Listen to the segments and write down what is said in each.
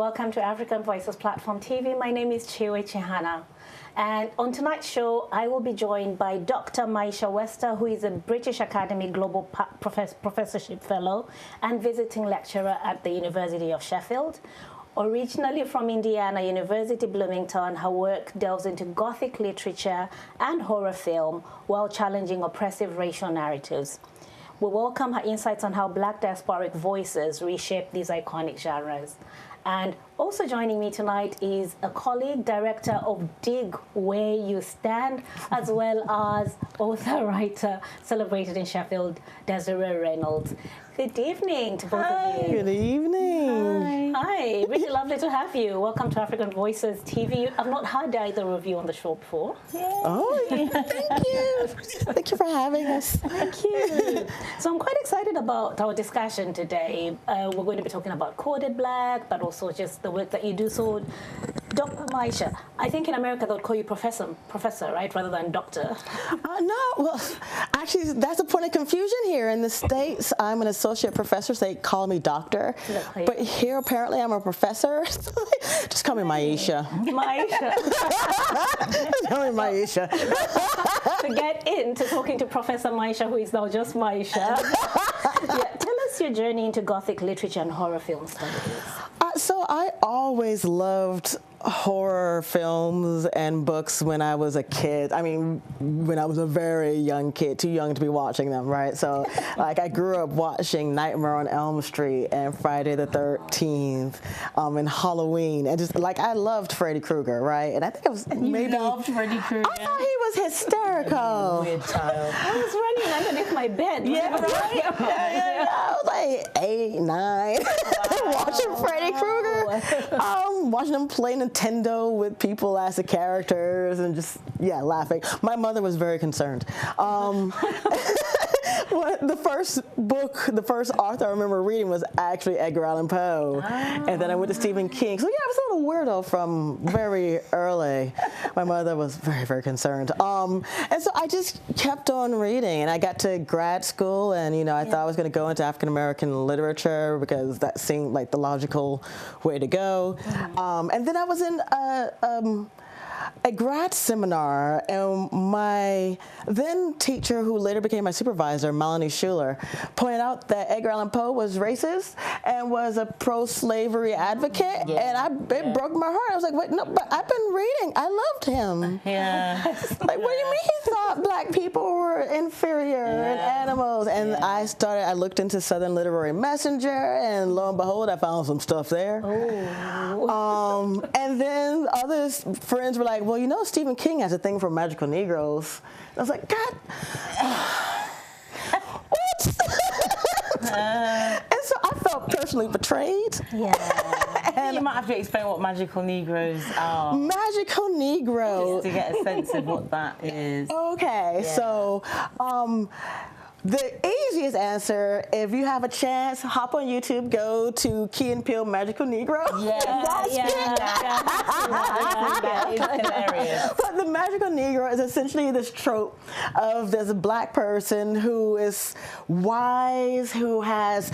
welcome to African Voices Platform TV. My name is Tchiyiwe Chihana. And on tonight's show, I will be joined by Dr Maisha Wester, who is a British Academy Global Professorship Fellow and visiting lecturer at the University of Sheffield. Originally from Indiana University, Bloomington, her work delves into Gothic literature and horror film while challenging oppressive racial narratives. We welcome her insights on how Black diasporic voices reshape these iconic genres. And also joining me tonight is a colleague, director of Dig Where You Stand, as well as author, writer, celebrated in Sheffield, Desiree Reynolds. Good evening to both of you. Good evening. Hi, really lovely to have you. Welcome to African Voices TV. I've not had either of you on the show before. Yay. Oh, thank you. Thank you for having us. Thank you. So I'm quite excited about our discussion today. We're going to be talking about Coded Black, but also just the work that you do. So, Dr. Maisha, I think in America they'll call you professor, right, rather than doctor. No, well, actually, that's a point of confusion here. In the States, I'm an associate professor, so they call me doctor. Lovely. But here, apparently, I'm a professor. Just call me Maisha. Maisha. Just call me Maisha. To get into talking to Professor Maisha, who is now just Maisha. Yeah, tell us your journey into Gothic literature and horror film studies. So I always loved horror films and books when I was a kid. I mean, when I was a very young kid, too young to be watching them, right? So, like, I grew up watching Nightmare on Elm Street and Friday the 13th and Halloween. And just, like, I loved Freddy Krueger, right? And I think it was maybe... You loved Freddy Krueger? I thought he was hysterical. Weird child. I was running underneath my bed. Yeah, right? Yeah. I was like 8, 9, watching Freddy Krueger, watching him play Nintendo with people as the characters and just, yeah, laughing. My mother was very concerned. The first book, the first author I remember reading was actually Edgar Allan Poe. And then I went to Stephen King. So yeah, I was a little weirdo from very early. My mother was very, very concerned. And so I just kept on reading, and I got to grad school, and I thought I was going to go into African American literature because that seemed like the logical way to go. And then I was in a grad seminar, and my then teacher, who later became my supervisor, Melanie Schuler, pointed out that Edgar Allan Poe was racist and was a pro-slavery advocate, and it broke my heart. I was like, wait, no, but I've been reading. I loved him. Yeah. Like, what do you mean he thought black people were inferior and animals? And I looked into Southern Literary Messenger, and lo and behold, I found some stuff there. Oh. And then other friends were like, well, Stephen King has a thing for magical Negroes. I was like, God, what? And so I felt personally betrayed. Yeah. And you might have to explain what magical Negroes are. Magical Negro. Just to get a sense of what that is. Okay, so the easiest answer, if you have a chance, hop on YouTube, go to Key and Peele Magical Negro. Hilarious. But the Magical Negro is essentially this trope of this black person who is wise, who has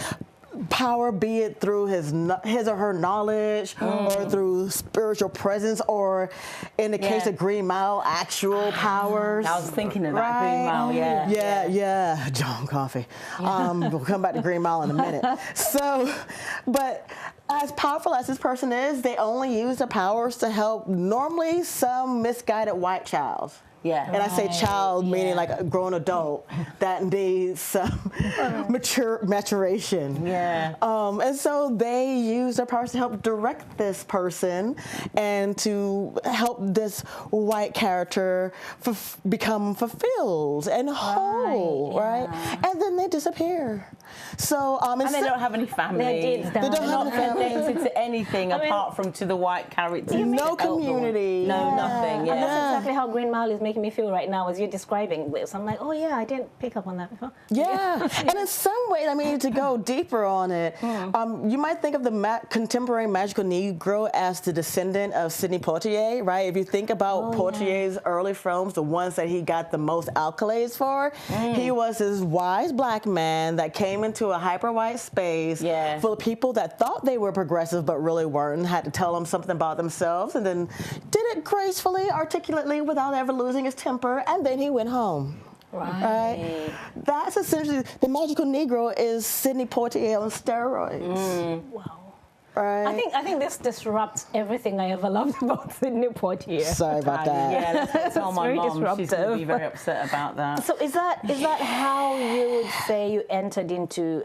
power, be it through his or her knowledge or through spiritual presence, or in the case of Green Mile, actual powers. I was thinking of that, Green Mile, Yeah, John Coffey. We'll come back to Green Mile in a minute. So, but as powerful as this person is, they only use their powers to help normally some misguided white child. Yeah. And I say child, meaning like a grown adult that needs some maturation. Yeah. And so they use their powers to help direct this person and to help this white character become fulfilled and whole, right? And then they disappear. So, and they don't have any family. They don't have connected to anything apart from to the white character. No community. No, nothing. And that's exactly how Green Mile is making making me feel right now as you're describing this. I'm like, oh yeah, I didn't pick up on that before. Yeah, and in some ways, I mean, to go deeper on it, you might think of the contemporary magical Negro as the descendant of Sidney Poitier, right? If you think about Poitier's early films, the ones that he got the most accolades for, he was this wise black man that came into a hyper-white space full of people that thought they were progressive but really weren't, and had to tell them something about themselves, and then did it gracefully, articulately, without ever losing his temper, and then he went home. Right. That's essentially, the magical Negro is Sidney Poitier on steroids. Wow. Right. I think this disrupts everything I ever loved about Sidney Poitier. Sorry about that. Yeah, let's tell my mom. She's going to be very upset about that. So is that how you would say you entered into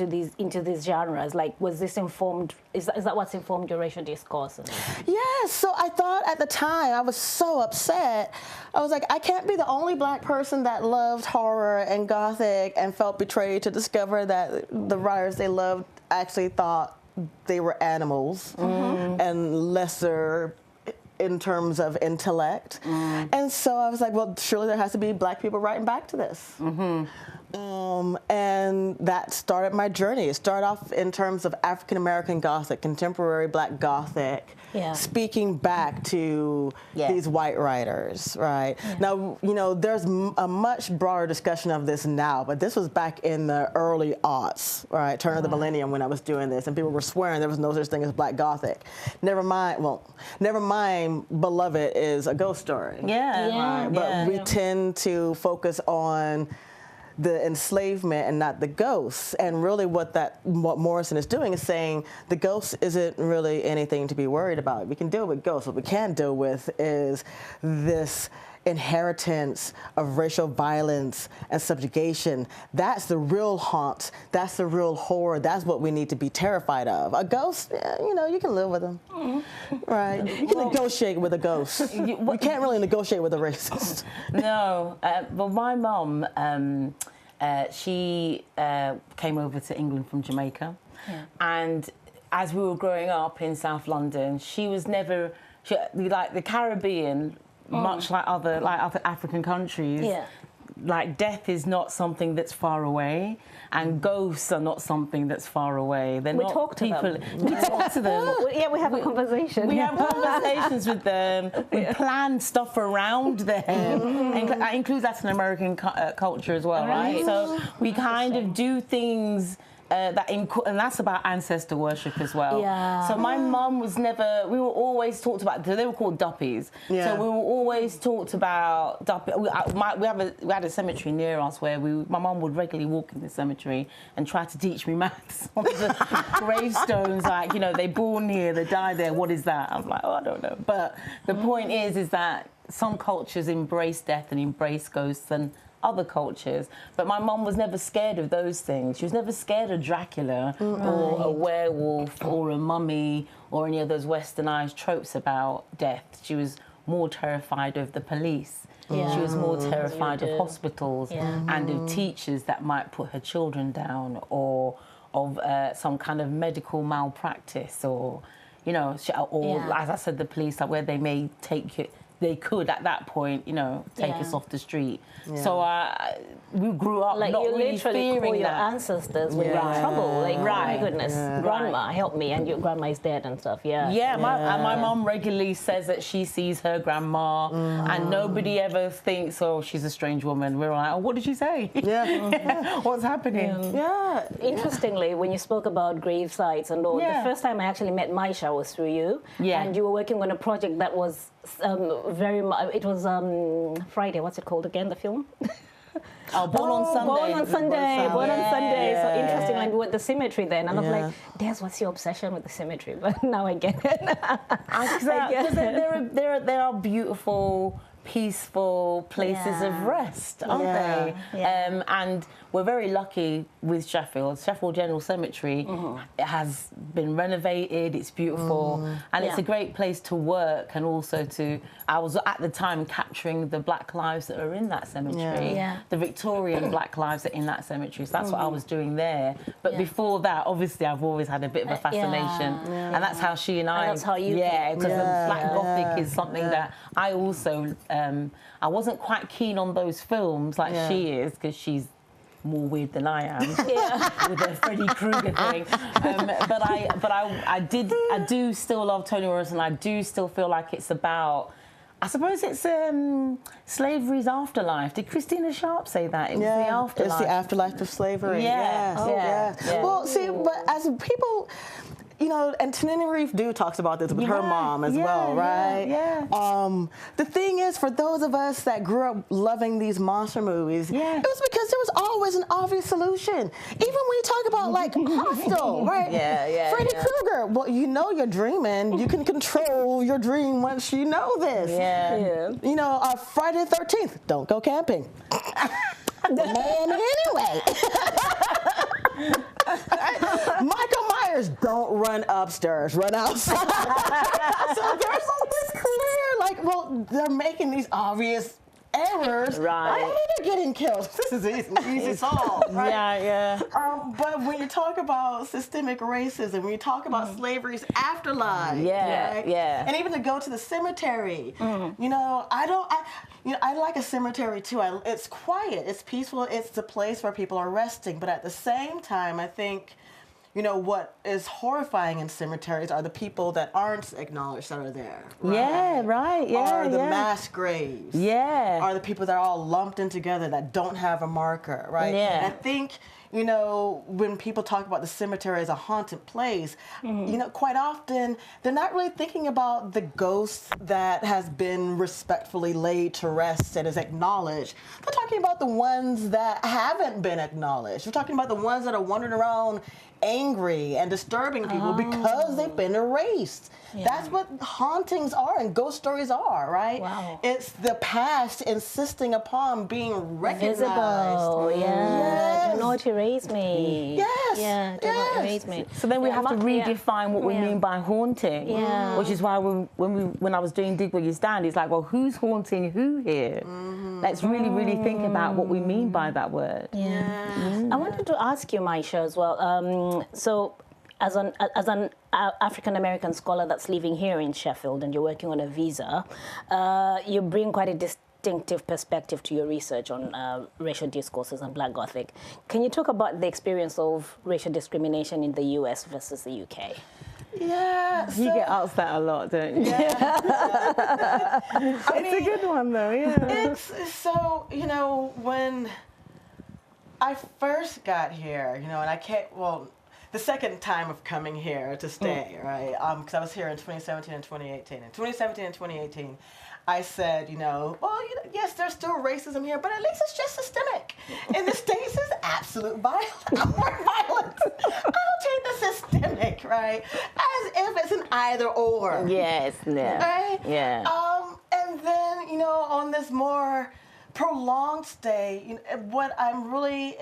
these genres? Like, was this informed? Is that what's informed your racial discourse? Yes. So I thought at the time, I was so upset. I was like, I can't be the only black person that loved horror and Gothic and felt betrayed to discover that the writers they loved actually thought they were animals and lesser in terms of intellect. And so I was like, well, surely there has to be black people writing back to this. And that started my journey. It started off in terms of African-American Gothic, contemporary black Gothic, speaking back to these white writers, right? Now, you know, there's a much broader discussion of this now, but this was back in the early aughts, right? Turn of the millennium when I was doing this, and people were swearing there was no such thing as black Gothic. Never mind, Beloved is a ghost story. Right? But we tend to focus on the enslavement and not the ghosts. And really what Morrison is doing is saying the ghost isn't really anything to be worried about. We can deal with ghosts. What we can deal with is this inheritance of racial violence and subjugation. That's the real haunt. That's the real horror. That's what we need to be terrified of. A ghost, you know, you can live with them, right? You can negotiate with a ghost. You can't really negotiate with a racist. No, but my mum, she came over to England from Jamaica, and as we were growing up in South London, she was never, like the Caribbean, much like other African countries, like death is not something that's far away, and ghosts are not something that's far away. They're not talk to people. them. We talk to them. We have a conversation. We have conversations with them. We plan stuff around them. And that includes Latin American culture as well, right? So we kind of do things. And that's about ancestor worship as well. So my mum was never, we were always talked about, they were called duppies. So we were always talked about duppy. We had a cemetery near us where my mum would regularly walk in the cemetery and try to teach me maths on the gravestones, like, you know, they born here, they die there, what is that? I'm like, oh, I don't know. But the point is that some cultures embrace death and embrace ghosts and other cultures, but my mum was never scared of those things. She was never scared of Dracula or a werewolf or a mummy or any of those westernized tropes about death. She was more terrified of the police. She was more terrified of hospitals and of teachers that might put her children down, or of some kind of medical malpractice, or, you know, as I said, the police, like where they may take you. They could, at that point, you know, take us off the street. So we grew up like not you really literally fearing call your that. ancestors when you're in trouble. Like, oh my goodness, grandma, help me, and your grandma is dead and stuff. My mum regularly says that she sees her grandma, and nobody ever thinks, oh, she's a strange woman. We're like, oh, what did she say? What's happening? Interestingly, when you spoke about grave sites and all, the first time I actually met Maisha was through you, and you were working on a project that was very much. It was Friday. What's it called again? The film. Born on Sunday. Born on Sunday. So interesting, like with the symmetry then. And I was like, Des, what's your obsession with the symmetry? But now I get it. Because there are beautiful, peaceful places of rest, aren't they? And we're very lucky with Sheffield. Sheffield General Cemetery has been renovated, it's beautiful, and it's a great place to work, and also I was at the time capturing the black lives that are in that cemetery, the Victorian black lives that are in that cemetery, so that's what I was doing there. But before that, obviously, I've always had a bit of a fascination, and that's how she and I... And that's how you... because Black Gothic is something that I also I wasn't quite keen on those films like she is, because she's more weird than I am with the Freddy Krueger thing. But I do still love Toni Morrison. I do still feel like it's about, I suppose it's slavery's afterlife. Did Christina Sharp say that? It was the afterlife. It's the afterlife of slavery. Yeah. Yes. Yeah. Well, see, but as people, you know, and Tenerife do talks about this with her mom as well, right? Yeah. The thing is, for those of us that grew up loving these monster movies, it was because there was always an obvious solution. Even when you talk about like Hostel, right? Freddy Krueger. Well, you know you're dreaming. You can control your dream once you know this. You know, Friday the 13th. Don't go camping. Man, anyway. Michael Myers, don't run upstairs, run outside. So there's always clear, like, well, they're making these obvious errors. Right. I know they're getting killed. This is easy solve, right? But when you talk about systemic racism, when you talk about slavery's afterlife, and even to go to the cemetery, you know, I like a cemetery too. It's quiet, it's peaceful, it's the place where people are resting. But at the same time, I think, you know, what is horrifying in cemeteries are the people that aren't acknowledged that are there. Are the mass graves. Are the people that are all lumped in together that don't have a marker, right? I think, you know, when people talk about the cemetery as a haunted place, you know, quite often they're not really thinking about the ghost that has been respectfully laid to rest and is acknowledged. They're talking about the ones that haven't been acknowledged. We're talking about the ones that are wandering around angry and disturbing people because they've been erased. That's what hauntings are and ghost stories are, right? It's the past insisting upon being recognized. Visible, do not erase me. Do not erase me. So then we have to redefine what we mean by haunting, which is why when I was doing Dig Where You Stand, it's like, well, who's haunting who here? Let's really think about what we mean by that word. I wanted to ask you, Maisha, as well. So, as an African American scholar that's living here in Sheffield, and you're working on a visa, you bring quite a distinctive perspective to your research on racial discourses and Black Gothic. Can you talk about the experience of racial discrimination in the US versus the UK? You get asked that a lot, don't you? It's a good one, though. It's so, you know, when I first got here, you know, and I can't, well, the second time of coming here to stay, right? Because I was here in 2017 and 2018. In 2017 and 2018, I said, you know, well, you know, yes, there's still racism here, but at least it's just systemic. In the States, it's absolute violence. I'll take the systemic, right? As if it's an either or. Right? And then, you know, on this more prolonged stay, you know, what I'm really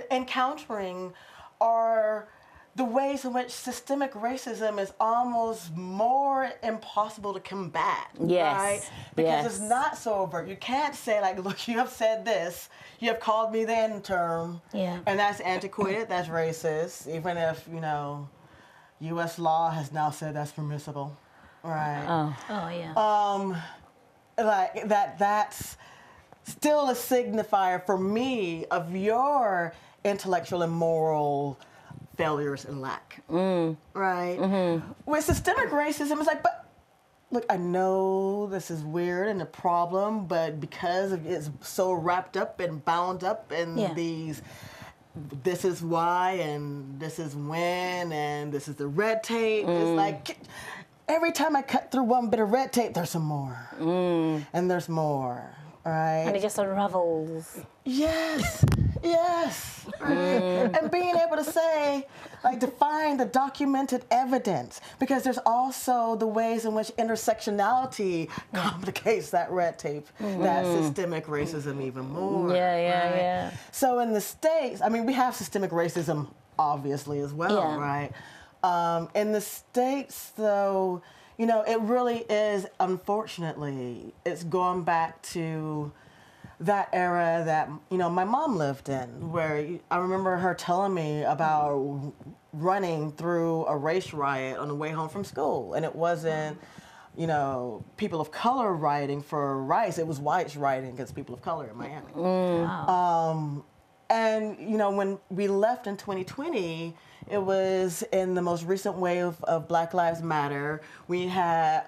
encountering are the ways in which systemic racism is almost more impossible to combat, right? Because it's not so overt. You can't say, like, look, you have said this, you have called me the N term, and that's antiquated, that's racist, even if, you know, U.S. law has now said that's permissible, right? Like, that's still a signifier for me of your intellectual and moral failures and lack, right? With systemic racism, it's like, but look, I know this is weird and a problem, but because it's so wrapped up and bound up in these, this is why and this is when and this is the red tape, it's like every time I cut through one bit of red tape, there's some more, and there's more, right? And it just unravels. Yes. And being able to say, like, define the documented evidence, because there's also the ways in which intersectionality complicates that red tape, that systemic racism even more. So in the States, I mean, we have systemic racism, obviously, as well, right? In the States, though, you know, it really is, unfortunately, it's going back to that era that, you know, my mom lived in, where I remember her telling me about running through a race riot on the way home from school. And it wasn't you know, people of color writing for rights. It was whites writing against people of color in Miami. Wow. And, you know, when we left in 2020, it was in the most recent wave of Black Lives Matter. We had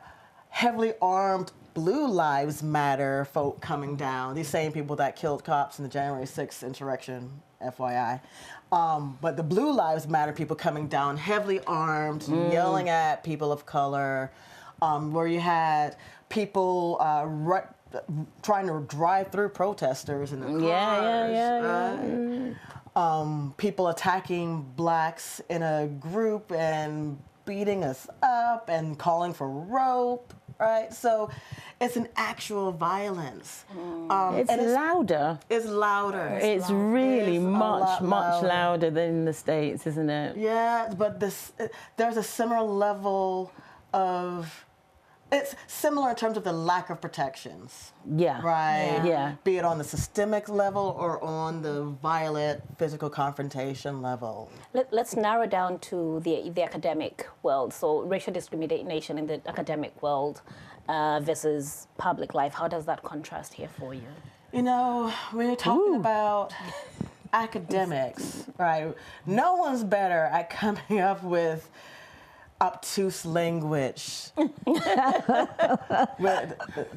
heavily armed Blue Lives Matter folk coming down, these same people that killed cops in the January 6th insurrection, FYI. But the Blue Lives Matter people coming down, heavily armed, yelling at people of color, where you had people trying to drive through protesters in the cars. People attacking blacks in a group and beating us up and calling for rope, right? So it's an actual violence. It's louder. It's louder. It's really much louder than in the States, isn't it? Yeah, but there's a similar level of... It's similar in terms of the lack of protections. Yeah. Right? Yeah. Be it on the systemic level or on the violent physical confrontation level. Let's narrow down to the academic world. So racial discrimination in the academic world versus public life. How does that contrast here for you? You know, when you're talking about academics, right, no one's better at coming up with obtuse language,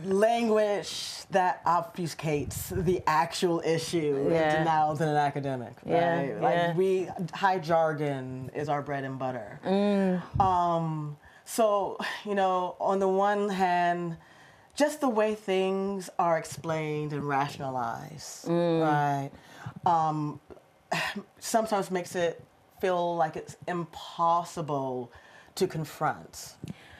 language that obfuscates the actual issue and denials in an academic, right? High jargon is our bread and butter. So, you know, on the one hand, just the way things are explained and rationalized, right, sometimes makes it feel like it's impossible to confront,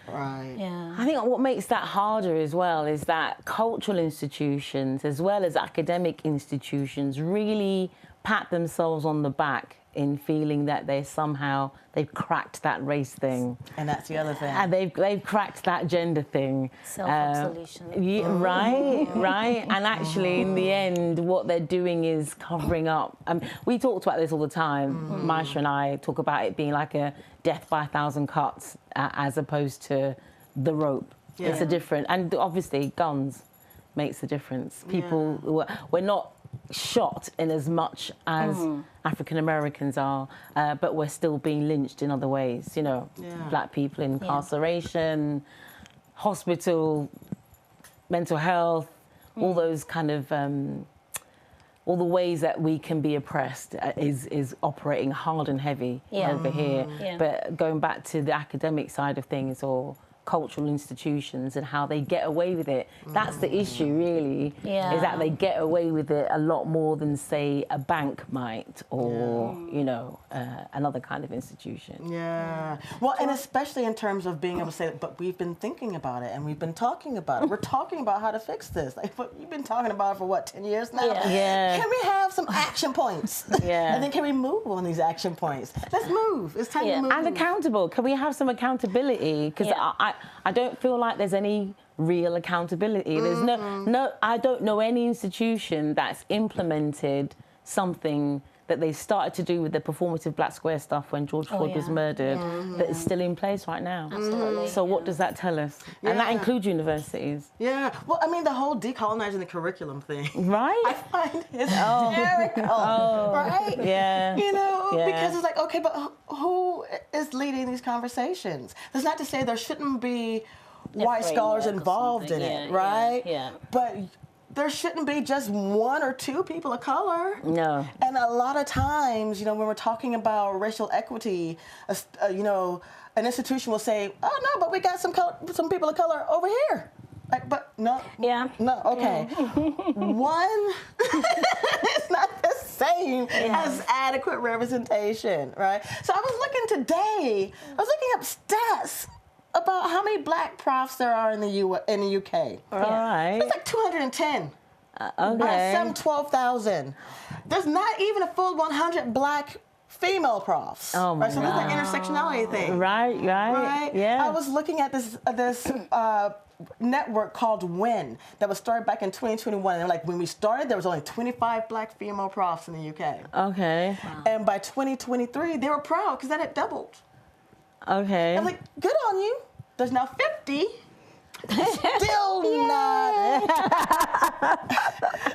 right? Yeah. I think what makes that harder as well is that cultural institutions as well as academic institutions really pat themselves on the back in feeling that they've cracked that race thing. And that's the other thing. And they've cracked that gender thing. Self-absolution. Right. And actually, in the end, what they're doing is covering up. We talked about this all the time. Maisha and I talk about it being like a death by 1,000 cuts as opposed to the rope. Yeah. It's a different, and obviously guns makes a difference. People, we're not shot in as much as African Americans are, but we're still being lynched in other ways. You know, black people in incarceration, hospital, mental health, all those kind of, all the ways that we can be oppressed is operating hard and heavy over here. Yeah. But going back to the academic side of things or cultural institutions and how they get away with it. That's the issue, really, is that they get away with it a lot more than, say, a bank might or, you know, another kind of institution. Yeah. Well, and especially in terms of being able to say, but we've been thinking about it and we've been talking about it. We're talking about how to fix this. Like, you've been talking about it for, what, 10 years now? Yeah. Can we have some action points? And then can we move on these action points? Let's move. It's time to move. And accountable. Can we have some accountability? Because I don't feel like there's any real accountability. There's no, I don't know any institution that's implemented something that they started to do with the performative Black Square stuff when George Floyd was murdered that is still in place right now. Absolutely. So what does that tell us? And that includes universities. Yeah. Well, I mean, the whole decolonizing the curriculum thing. Right? I find hysterical. Right? Yeah. You know, because it's like, okay, but who is leading these conversations? That's not to say there shouldn't be white scholars involved in it, right? Yeah. But there shouldn't be just one or two people of color. No. And a lot of times, you know, when we're talking about racial equity, you know, an institution will say, oh, no, but we got some people of color over here. Like, but no. Yeah. No, okay. One, it's not the same as adequate representation, right? So I was looking today, I was looking up stats about how many black profs there are in the UK. All right. It's like 210. Okay. Some 12,000. There's not even a full 100 black female profs. Oh my God. So there's an intersectionality thing. Right. Yeah. I was looking at this network called WIN that was started back in 2021. And they're like, when we started, there was only 25 black female profs in the UK. Okay. Wow. And by 2023, they were proud because that had doubled. Okay. I was like, good on you. There's now 50 Still not.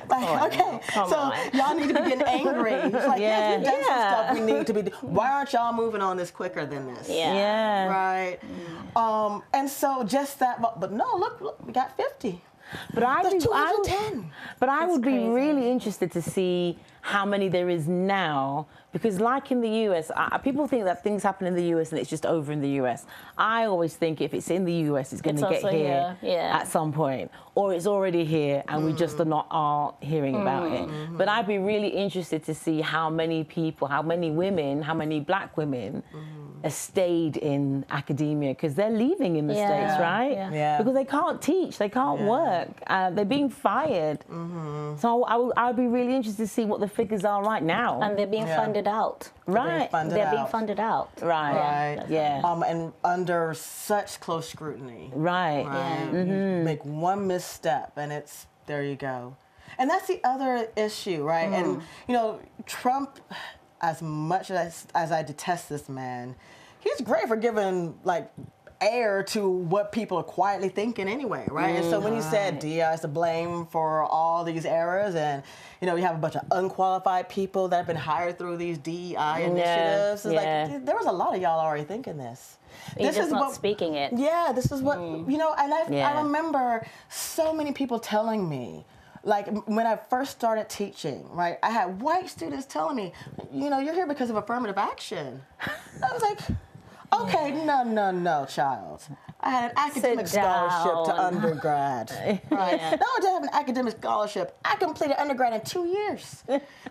Like, okay, so y'all need to be getting angry. It's like, yes, we've done some stuff we need to be doing. Why aren't y'all moving on this quicker than this? Yeah. Right. And so just that, but no, look, we got 50. But I There's 210. But I would be crazy. really interested to see how many there is now, because like in the US, people think that things happen in the US and it's just over in the US. I always think if it's in the US, it's going to get here at some point, or it's already here and we just are hearing about it. But I'd be really interested to see how many people, how many women, how many black women stayed in academia, because they're leaving in the States, right? Yeah. Because they can't teach, they can't work, they're being fired. So I would be really interested to see what the figures are right now. And they're being funded out. Right. They're being funded out. Right. And under such close scrutiny. Right. You make one misstep and it's, there you go. And that's the other issue, right? And, you know, Trump, as much as I detest this man, he's great for giving, like, air to what people are quietly thinking anyway, right? And so when he said DEI is to blame for all these errors, and, you know, you have a bunch of unqualified people that have been hired through these DEI initiatives, it's like, there was a lot of y'all already thinking this. He's just not speaking it. Yeah, this is what, you know, and I remember so many people telling me, like, when I first started teaching, right, I had white students telling me, you know, you're here because of affirmative action. I was like, okay, no, child. I had an academic scholarship to undergrad. Right? Not only did I have an academic scholarship, I completed undergrad in 2 years.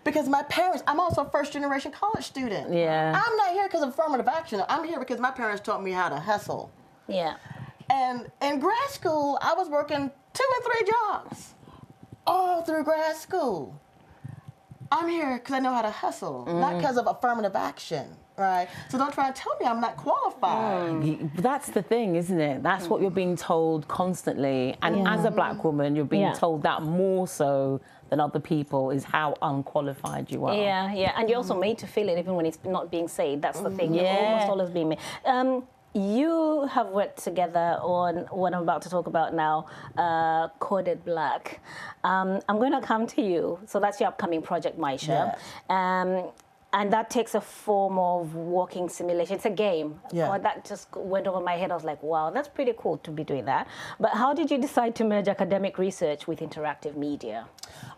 Because my parents, I'm also a first-generation college student. Yeah. I'm not here because of affirmative action. I'm here because my parents taught me how to hustle. Yeah. And in grad school, I was working 2 and 3 jobs all through grad school. I'm here because I know how to hustle, not because of affirmative action. Right, so don't try to tell me I'm not qualified. That's the thing, isn't it? That's what you're being told constantly. And as a black woman, you're being told that more so than other people, is how unqualified you are. Yeah, and you're also made to feel it even when it's not being said. That's the thing. You're almost always being made. You have worked together on what I'm about to talk about now, Coded Black. I'm going to come to you. So that's your upcoming project, Maisha. And that takes a form of walking simulation. It's a game. Yeah. That just went over my head. I was like, wow, that's pretty cool to be doing that. But how did you decide to merge academic research with interactive media?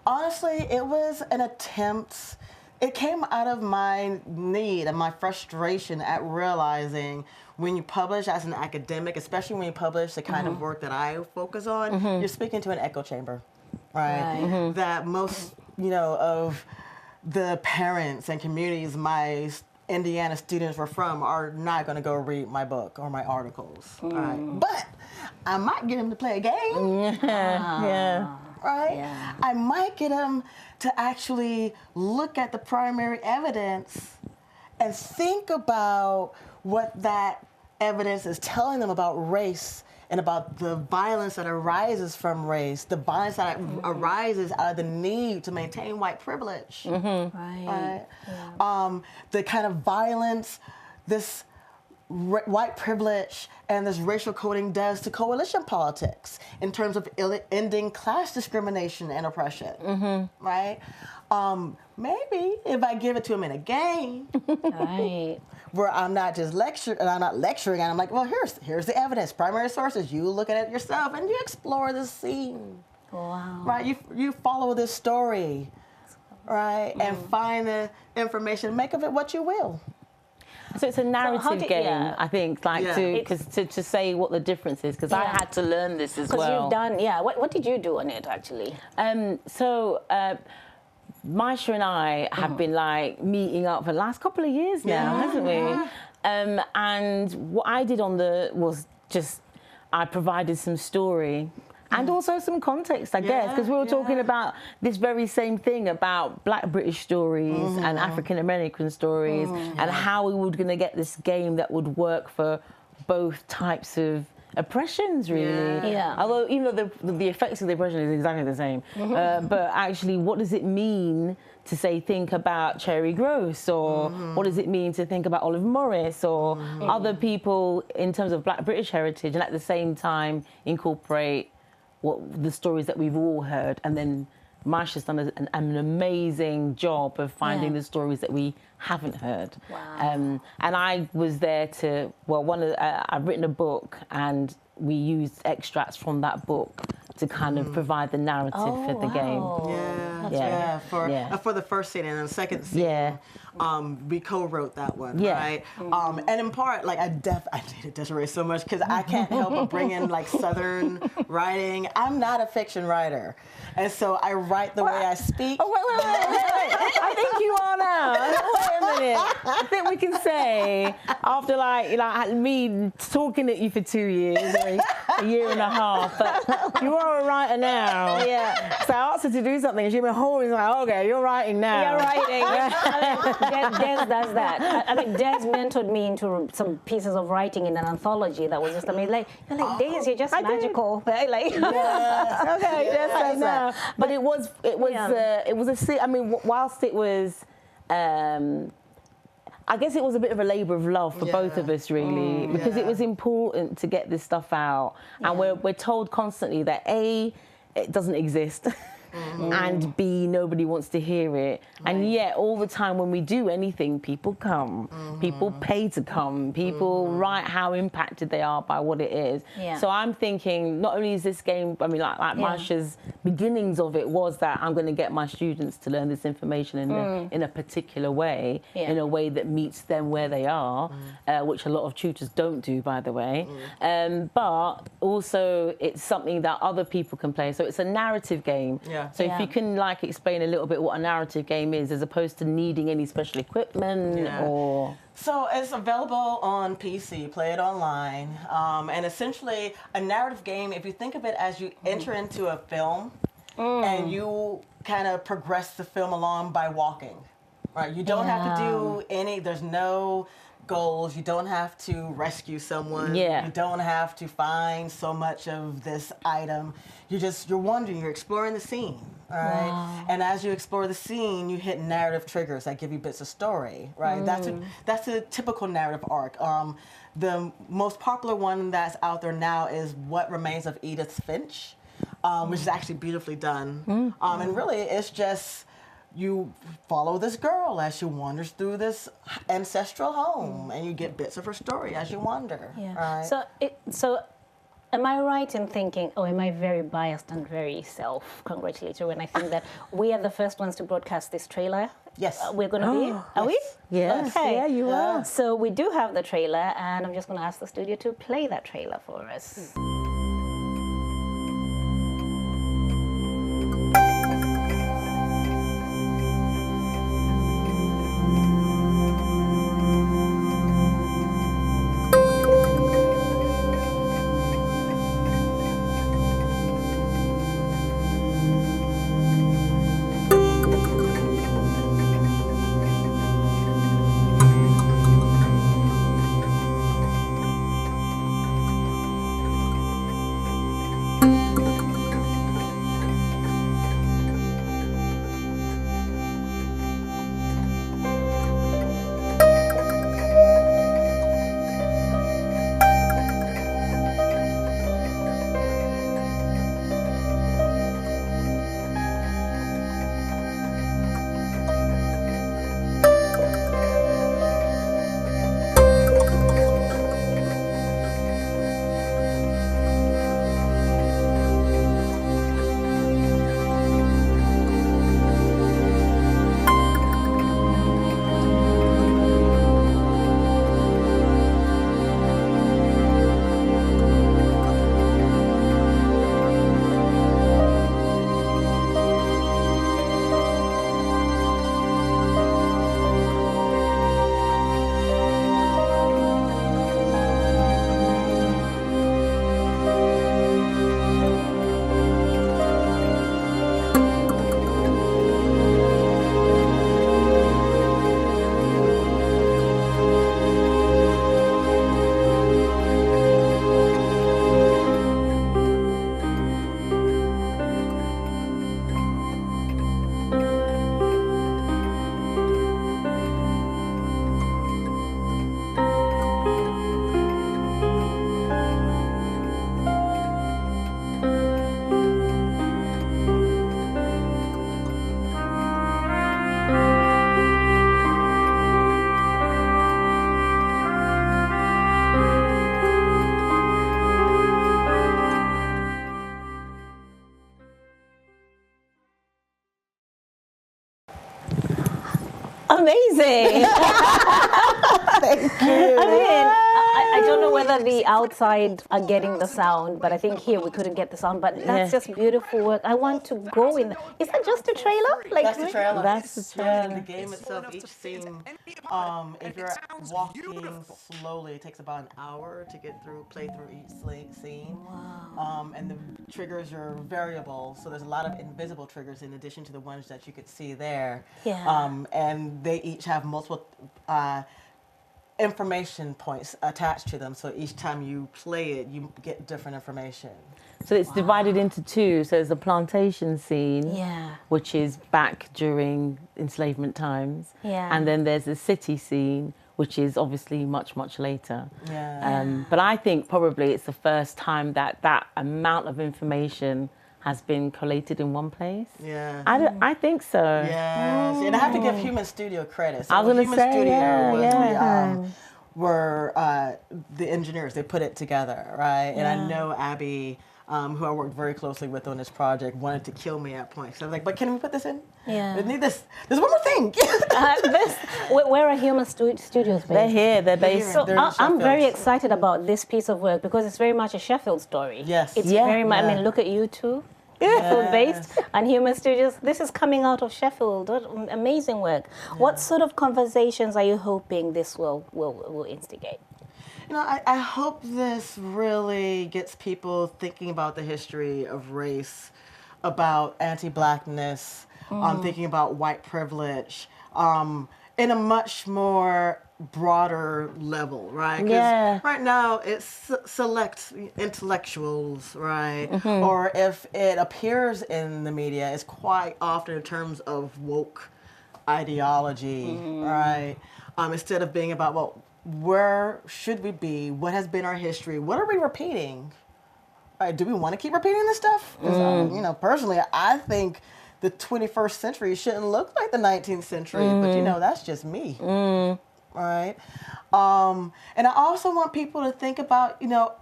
Honestly, it was an attempt. It came out of my need and my frustration at realizing when you publish as an academic, especially when you publish the kind of work that I focus on, you're speaking to an echo chamber, right? That most, you know, of the parents and communities my Indiana students were from are not going to go read my book or my articles. Right? But I might get them to play a game. Right? I might get them to actually look at the primary evidence and think about what that evidence is telling them about race and about the violence that arises from race, the violence that arises out of the need to maintain white privilege. Right? The kind of violence this white privilege and this racial coding does to coalition politics in terms of ending class discrimination and oppression. Right? Maybe if I give it to them in a game, where I'm not just lecturing, and I'm not lecturing, and I'm like, well, here's the evidence, primary sources. You look at it yourself, and you explore the scene. Wow. Right? You follow this story, right? And find the information, make of it what you will. So it's a narrative game, I think, like to say what the difference is, because I had to learn this as well. Because you've done, what did you do on it actually? Maisha and I have been like meeting up for the last couple of years now, hasn't we? And what I did was just, I provided some story and also some context, I guess, because we were talking about this very same thing about Black British stories and African American stories and how we were going to get this game that would work for both types of oppressions, really. Yeah. Although, you know, the effects of the oppression is exactly the same. But actually, what does it mean to say, think about Cherry Gross, or what does it mean to think about Olive Morris, or other people in terms of Black British heritage, and at the same time incorporate the stories that we've all heard, and then Maisha's done an amazing job of finding the stories that we haven't heard. Wow. And I was there to, well, I've written a book, and we used extracts from that book to kind of provide the narrative for the game. For the first scene, and then the second scene, we co-wrote that one, right? And in part, like I dated Desiree so much because I can't help but bring in like Southern writing. I'm not a fiction writer, and so I write the way I speak. Oh, wait. I think you are now. Wait a minute. I think we can say, after like me talking at you for 2 years, or a year and a half, but you are a writer now. So I asked her to do something, and she went home and was like, okay, you're writing now. You're writing. Des does that. I mean, Des mentored me into some pieces of writing in an anthology that was just amazing. Des, you're just magical. Like, okay, Des does that. But it was I mean, whilst it was, I guess it was a bit of a labour of love for both of us, really, because it was important to get this stuff out. And we're told constantly that A, it doesn't exist, and B, nobody wants to hear it. And yet, all the time when we do anything, people come, people pay to come, people write how impacted they are by what it is. So I'm thinking, not only is this game, I mean, like Maisha's beginnings of it was that I'm going to get my students to learn this information in a particular way, in a way that meets them where they are, which a lot of tutors don't do, by the way. But also, it's something that other people can play. So it's a narrative game. So if you can like explain a little bit what a narrative game is, as opposed to needing any special equipment or... So it's available on PC, play it online, and essentially a narrative game, if you think of it as you enter into a film and you kind of progress the film along by walking, right? You don't have to do there's no goals, you don't have to rescue someone, you don't have to find so much of this item. You're wandering, you're exploring the scene, all right? And as you explore the scene, you hit narrative triggers that give you bits of story, right? That's a typical narrative arc. The most popular one that's out there now is What Remains of Edith Finch, which is actually beautifully done. And really, it's just you follow this girl as she wanders through this ancestral home, and you get bits of her story as you wander. Right? So am I right in thinking, am I very biased and very self-congratulatory when I think that we are the first ones to broadcast this trailer? Yes. We're going to be? Are we? Yes. Okay. Yeah, you are. So we do have the trailer, and I'm just going to ask the studio to play that trailer for us. Amazing. Thank you. I mean, I don't know whether the outside are getting the sound, but I think here we couldn't get the sound. But that's just beautiful work. I want to go in. Is that just a trailer? Like That's the trailer. That's the Yeah, trailer. the game itself, each scene, if you're walking slowly, it takes about an hour to play through each scene. Wow. And the triggers are variable, so there's a lot of invisible triggers in addition to the ones that you could see there. Yeah. And they each have multiple information points attached to them, so each time you play it, you get different information. So it's divided into two. So there's a plantation scene, which is back during enslavement times. Yeah. And then there's the city scene, which is obviously much, much later. Yeah. But I think probably it's the first time that that amount of information has been collated in one place. Yeah. I think so. Yes. And I have to give Human Studio credit. So I was going to Human say, Studio were the engineers. They put it together, right? And I know Abby, who I worked very closely with on this project, wanted to kill me at points. So I was like, but can we put this in? Yeah. We need this. There's one more thing. Where are Human Studios based? They're here. They're based. So They're in I'm very Sheffield. excited about this piece of work because it's very much a Sheffield story. Yes. It's Yeah. very much, I mean, look at you two. Sheffield based and Human Studios. This is coming out of Sheffield. What amazing work. What sort of conversations are you hoping this will instigate? You know, I hope this really gets people thinking about the history of race, about anti-Blackness, thinking about white privilege, in a much more broader level, right? 'Cause right now it's select intellectuals, right? Or if it appears in the media, it's quite often in terms of woke ideology, right? Instead of being about, well, where should we be? What has been our history? What are we repeating? Do we want to keep repeating this stuff? 'Cause, you know, personally, I think the 21st century shouldn't look like the 19th century, but you know, that's just me. Right? And I also want people to think about, you know,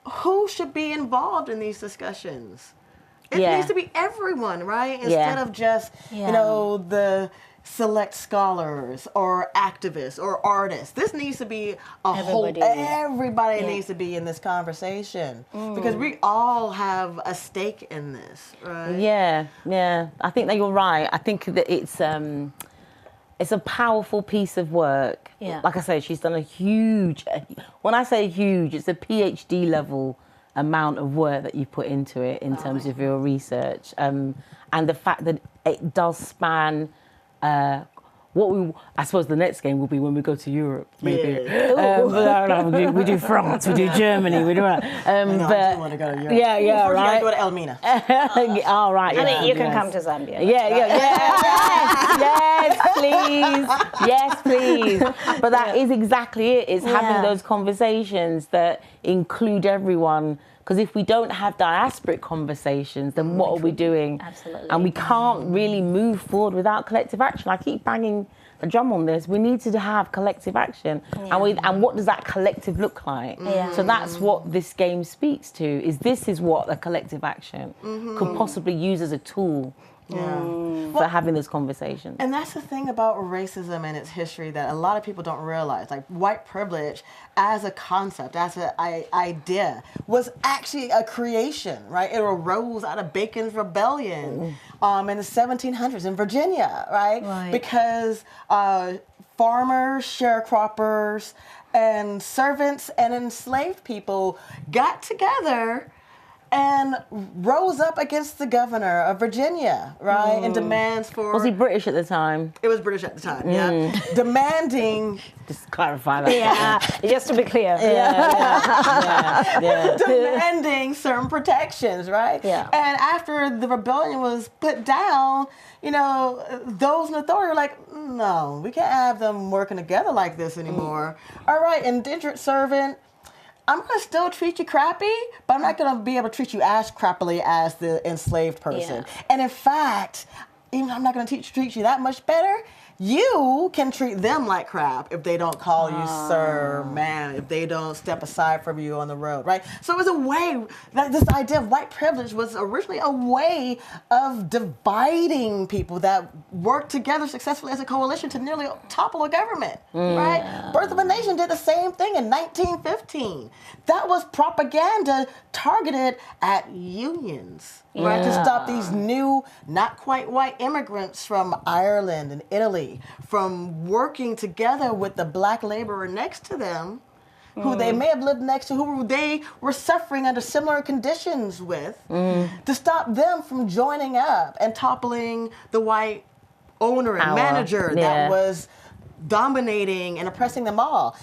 who should be involved in these discussions. It needs to be everyone, right? Instead of just, you know, the select scholars or activists or artists. This needs to be everybody needs to be in this conversation because we all have a stake in this, right? Yeah. I think that you're right. I think that it's a powerful piece of work. Yeah. Like I say, she's done a huge, when I say huge, it's a PhD level amount of work that you put into it in terms of your research. And the fact that it does span I suppose the next game will be when we go to Europe, maybe. We do France, we do Germany, we do that. I do want to go to Europe. Yeah, First, right. go to Elmina. All right. I mean, you can come to Zambia. Yes, please. But that is exactly it. It's having those conversations that include everyone. Because if we don't have diasporic conversations, then what are we doing? Absolutely. And we can't really move forward without collective action. I keep banging the drum on this. We need to have collective action. And what does that collective look like? So that's what this game speaks to, this is what a collective action could possibly use as a tool for having this conversation. And that's the thing about racism and its history that a lot of people don't realize. Like, white privilege as a concept, as an idea, was actually a creation, right? It arose out of Bacon's Rebellion in the 1700s in Virginia, right? Because farmers, sharecroppers, and servants and enslaved people got together and rose up against the governor of Virginia, right? And demands for... Was he British at the time? It was British at the time, demanding... Just clarify that. Just to be clear. Demanding certain protections, right? Yeah. And after the rebellion was put down, you know, those in authority were like, no, we can't have them working together like this anymore. All right, indentured servant, I'm going to still treat you crappy, but I'm not going to be able to treat you as crappily as the enslaved person. And in fact, even though I'm not going to treat you that much better, you can treat them like crap if they don't call you sir, ma'am, if they don't step aside from you on the road, right? So it was a way, that this idea of white privilege was originally a way of dividing people that worked together successfully as a coalition to nearly topple a government, right? Birth of a Nation did the same thing in 1915. That was propaganda targeted at unions. Right, to stop these new, not quite white immigrants from Ireland and Italy from working together with the black laborer next to them, who they may have lived next to, who they were suffering under similar conditions with, to stop them from joining up and toppling the white owner and manager that was dominating and oppressing them all.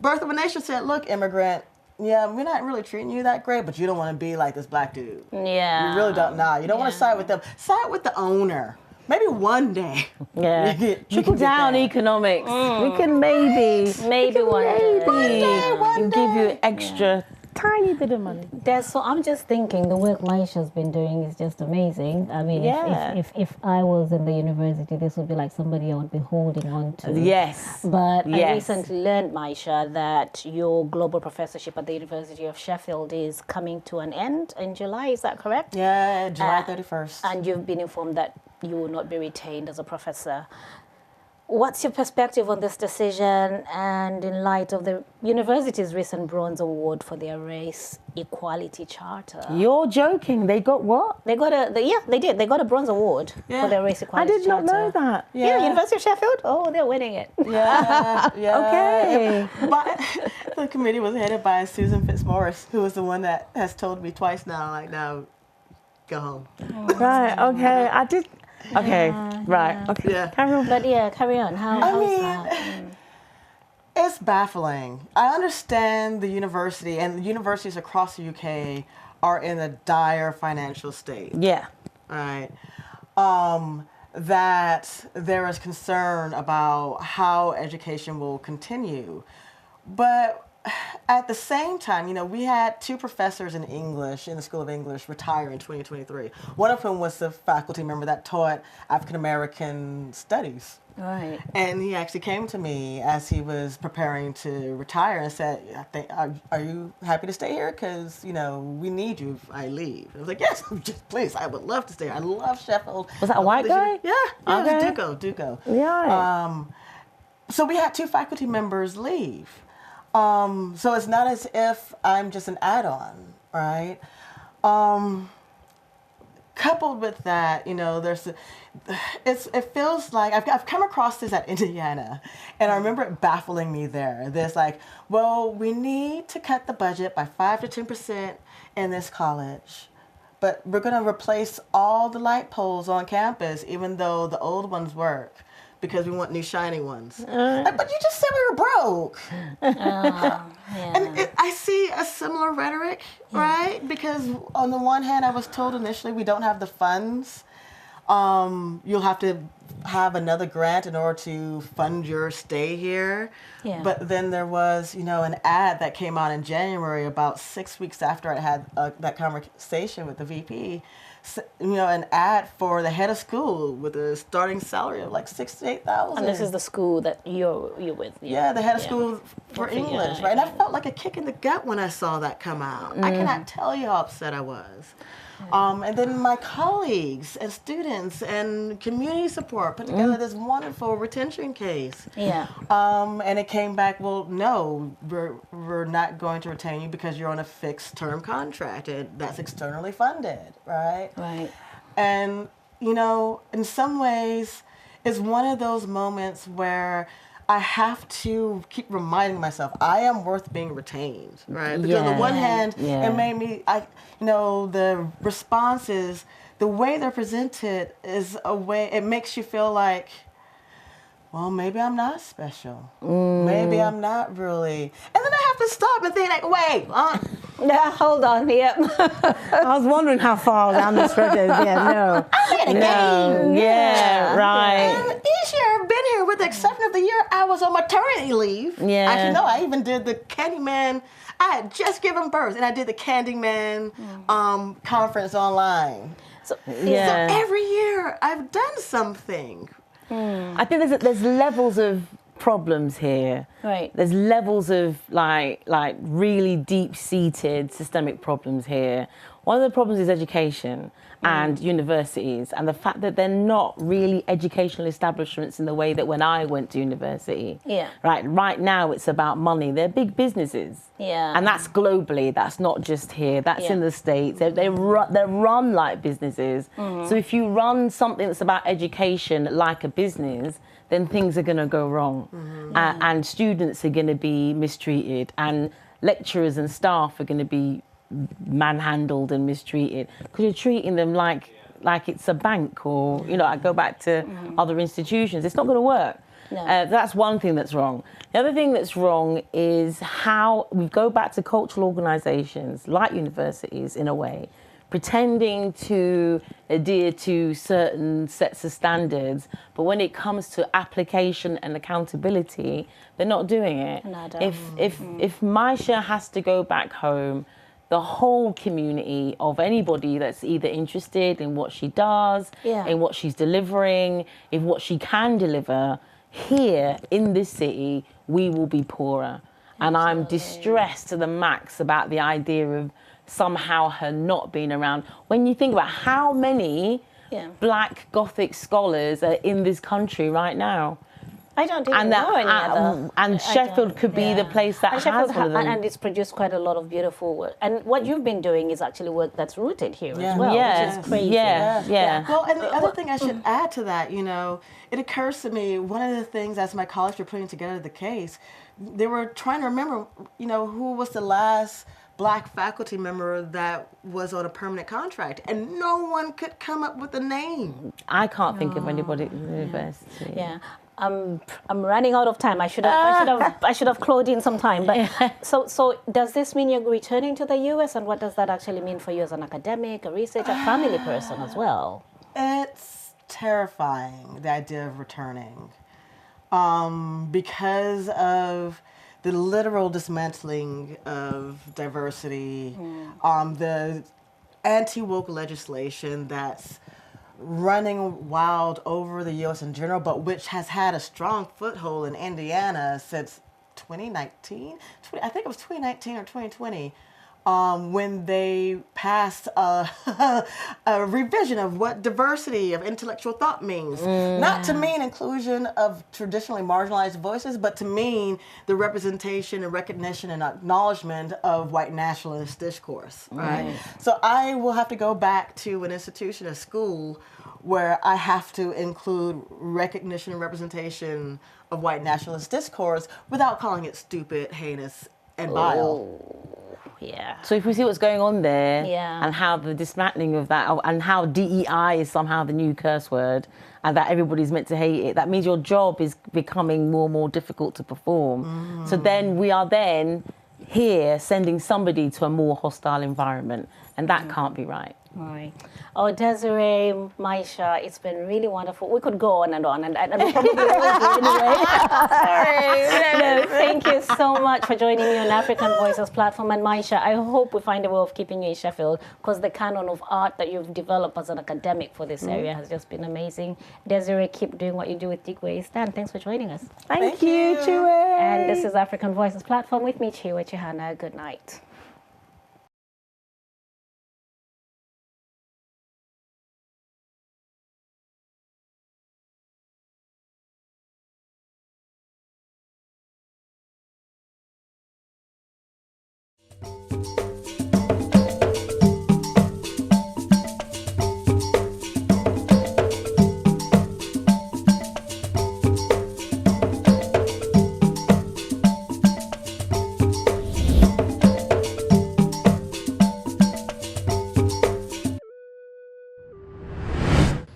Birth of a Nation said, look, immigrant, yeah, we're not really treating you that great, but you don't want to be like this black dude. Yeah. You really don't. Nah, you don't want to side with them. Side with the owner. Maybe one day. Yeah. Trickle down economics. We can maybe one day. give you extra tiny bit of money. So I'm just thinking the work Maisha's been doing is just amazing. I mean, if I was in the university, this would be like somebody I would be holding on to. Yes. But I recently learned, Maisha, that your global professorship at the University of Sheffield is coming to an end in July. Is that correct? Yeah, July 31st. And you've been informed that you will not be retained as a professor. What's your perspective on this decision, and in light of the university's recent bronze award for their race equality charter? You're joking. They got what? They got they did. They got a bronze award for their race equality charter. I did not know that. Yeah, University of Sheffield. Oh, they're winning it. Yeah. Okay. But the committee was headed by Susan Fitzmaurice, who was the one that has told me twice now, like, now, go home. Right. Okay. I did. Okay, right. Okay. Yeah. Carry on. But carry on. How's that? It's baffling. I understand the university and the universities across the UK are in a dire financial state. Yeah. Right. That there is concern about how education will continue. But at the same time, we had 2 professors in English, in the School of English, retire in 2023. One of whom was the faculty member that taught African American studies. Right. And he actually came to me as he was preparing to retire and said, are you happy to stay here? Because, we need you if I leave. I was like, yes, just please, I would love to stay here. I love Sheffield. Was that a white guy? Yeah, Okay. it was Duco. Yeah. So we had 2 faculty members leave. So it's not as if I'm just an add-on, right? Coupled with that, it feels like I've come across this at Indiana, and I remember it baffling me there. There's like, well, we need to cut the budget by 5 to 10% in this college, but we're going to replace all the light poles on campus, even though the old ones work, because we want new shiny ones. But you just said we were broke. And I see a similar rhetoric, right? Because on the one hand, I was told initially we don't have the funds. You'll have to have another grant in order to fund your stay here. Yeah. But then there was, an ad that came out in January about 6 weeks after I had that conversation with the VP. An ad for the head of school with a starting salary of like $68,000. And this is the school that you're with. Yeah, the head of school for English, right? And I felt like a kick in the gut when I saw that come out. I cannot tell you how upset I was. And then my colleagues and students and community support put together this wonderful retention case. Yeah. And it came back, well, no, we're not going to retain you because you're on a fixed term contract and that's externally funded, right? Right. And, in some ways, it's one of those moments where I have to keep reminding myself I am worth being retained, right? Because on the one hand, it made me, the responses, the way they're presented is a way, it makes you feel like, well, maybe I'm not special. Maybe I'm not really. And then I have to stop and think, like, wait. Yeah, hold on. Yep. I was wondering how far down this road is. Yeah, no. I'm in a game. Yeah, right. And each year I've been here, with the exception of the year I was on maternity leave. Yeah. Actually, no, I even did the Candyman. I had just given birth, and I did the Candyman conference online. So every year I've done something. I think there's levels of problems here. Right. There's levels of like really deep-seated systemic problems here. One of the problems is education and universities, and the fact that they're not really educational establishments in the way that when I went to university. Yeah. Right now it's about money. They're big businesses. Yeah. And that's globally. That's not just here. That's in the States. They're run like businesses. So if you run something that's about education like a business, then things are going to go wrong. And students are going to be mistreated, and lecturers and staff are going to be manhandled and mistreated because you're treating them like it's a bank, or I go back to other institutions. It's not going to work. No. That's one thing that's wrong. The other thing that's wrong is how we go back to cultural organisations like universities, in a way, pretending to adhere to certain sets of standards, but when it comes to application and accountability, they're not doing it. If Maisha has to go back home, the whole community of anybody that's either interested in what she does, in what she's delivering, in what she can deliver, here in this city, we will be poorer. And I'm distressed to the max about the idea of somehow her not being around. When you think about how many Black Gothic scholars are in this country right now. I don't even know any other. And Sheffield could be the place that has one of them. And it's produced quite a lot of beautiful work. And what you've been doing is actually work that's rooted here as well, which is crazy. Well, and the other thing I should add to that, it occurs to me, one of the things as my colleagues were putting together the case, they were trying to remember, who was the last Black faculty member that was on a permanent contract, and no one could come up with a name. I can't think of anybody at the university. Yeah. I'm running out of time. I should have closed in some time. But so does this mean you're returning to the US, and what does that actually mean for you as an academic, a researcher, a family person as well? It's terrifying, the idea of returning, because of the literal dismantling of diversity, the anti-woke legislation that's running wild over the U.S. in general, but which has had a strong foothold in Indiana since 2019. I think it was 2019 or 2020, when they passed a revision of what diversity of intellectual thought means. Not to mean inclusion of traditionally marginalized voices, but to mean the representation and recognition and acknowledgement of white nationalist discourse. Right? So I will have to go back to an institution, a school, where I have to include recognition and representation of white nationalist discourse without calling it stupid, heinous, and vile. Yeah. So if we see what's going on there, and how the dismantling of that, and how DEI is somehow the new curse word, and that everybody's meant to hate it, that means your job is becoming more and more difficult to perform. So then we are here sending somebody to a more hostile environment, and that can't be right. Right. Oh, Desiree, Maisha, it's been really wonderful. We could go on, and we probably will do anyway. Sorry. Thank you so much for joining me on African Voices platform. And Maisha, I hope we find a way of keeping you in Sheffield, because the canon of art that you've developed as an academic for this area has just been amazing. Desiree, keep doing what you do with Tchiyiwe Chihana. Thanks for joining us. Thank you, Tchiyiwe. And this is African Voices platform with me, Tchiyiwe Chihana. Good night.